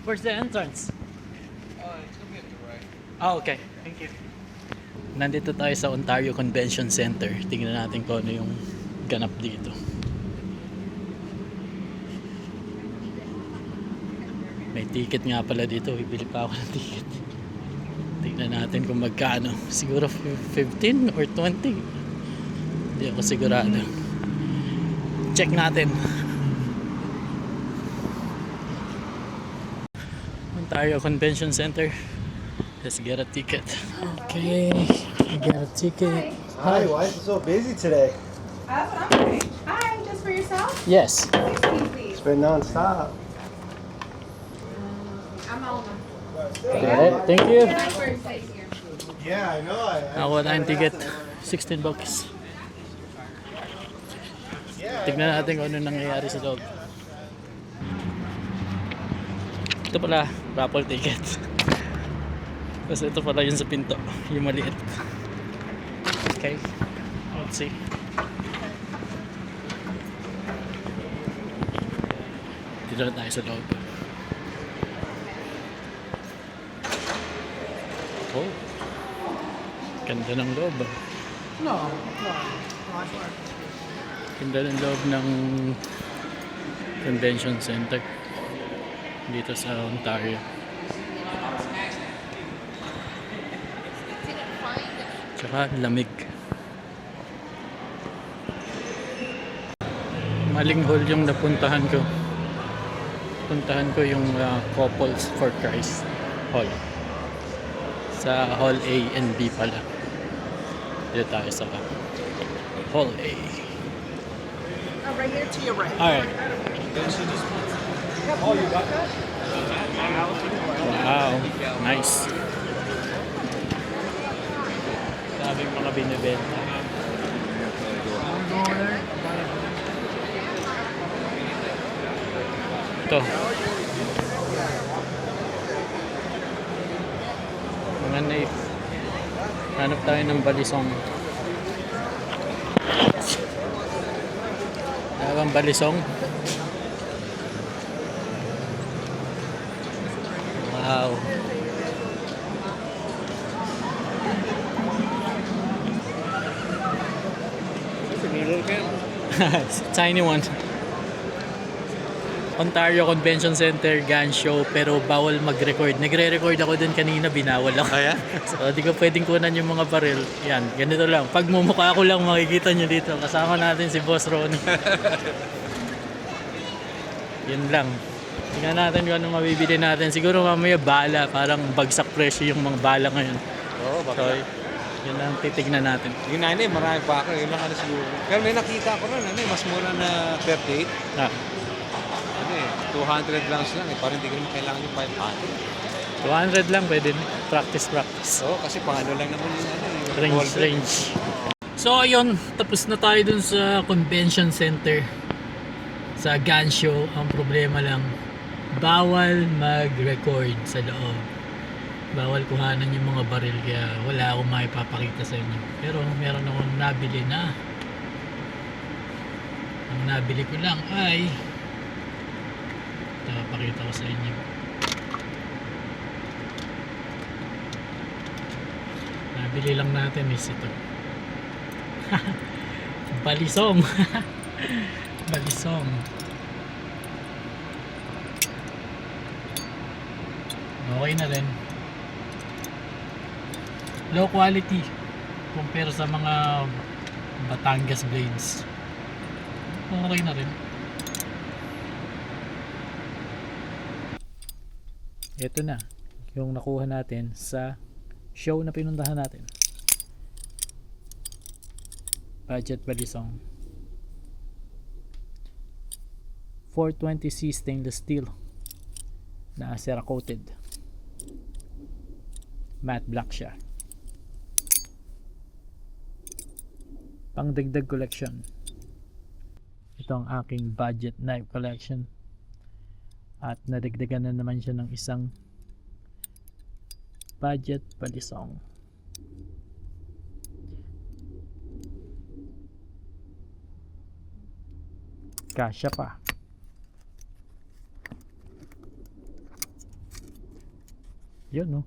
Where's the entrance? It's gonna be at the right. Ah, okay. Thank you. Nandito tayo sa Ontario Convention Center. Tingnan natin kung ano yung ganap dito. May ticket nga pala dito. Bibili pa ako ng ticket. Tingnan natin kung magkano. Siguro 15 or 20. Hindi ako sigurado. Check natin. Ontario Convention Center. Let's get a ticket. Okay, I got a ticket. Hi, why is it so busy today? That's what I'm saying. Hi, just for yourself? Yes. 16, please. It's been non-stop. I'm on. Got it. Thank you. That's where it says here. Yeah, I know. Nakuha tayong ticket. 16 bucks. Tignan natin kung ano nangyayari sa loob. Ito pala, raffle ticket. Kasi ito pala yun sa pinto, yung maliit. Okay, let's see. Dito na tayo sa loob. Oh, ganda ng loob. Ganda ng loob ng convention center dito sa Ontario. Tsaka lamig. Maling hall yung napuntahan ko. Puntahan ko yung Couples for Christ Hall. Sa Hall A and B pala. Dito tayo sa Hall A. Right here to your right. Alright. Oh, you got that? Wow. Nice. Daming mga binibenta. Ito. Mga knife. Hanap tayo ng balisong. Ang balisong. Wow. It's a tiny one. Ontario Convention Center gun show pero bawal mag-record. Nagre-record ako dun kanina, binawal ako. Oh, yeah? So di ko pwedeng kunan yung mga baril. Yan, ganito lang. Pag mumukha ko lang makikita nyo dito. Kasama natin si Boss Ronnie. Yun lang. Tingnan natin kung ano mabibili natin. Siguro mamaya bala. Parang bagsak presyo yung mga bala ngayon. Oo, So, baka. yun lang titignan natin. Yung nanay, marami pa ako. Yun lang ano siguro. Pero may nakita ko rin, ano mas mura na 38. Ah, Ano 200 lang lang Parang hindi ko naman kailangan yung 500. 200 lang pwede na. Practice. Oo, kasi pang ano lang naman yung ano. Yung revolver. Range. So ayun, tapos na tayo dun sa convention center. Sa gun show, ang problema lang, bawal mag-record sa loob. Bawal kuhanan yung mga baril, kaya wala akong maipapakita sa inyo. Pero meron akong nabili na. Ang nabili ko lang ay pakita ko sa inyo. Nabili lang natin is ito. Balisong. Balisong. Okay na rin. Low quality compare sa mga Batangas blades. Okay na rin. Ito na yung nakuha natin sa show na pinuntahan natin. Budget Balisong 420C stainless steel na cerakoted, matte black siya. Pangdagdag collection. Ito ang aking budget knife collection. At nadagdagan na naman siya ng isang budget balisong. Kasya pa. Yun, no?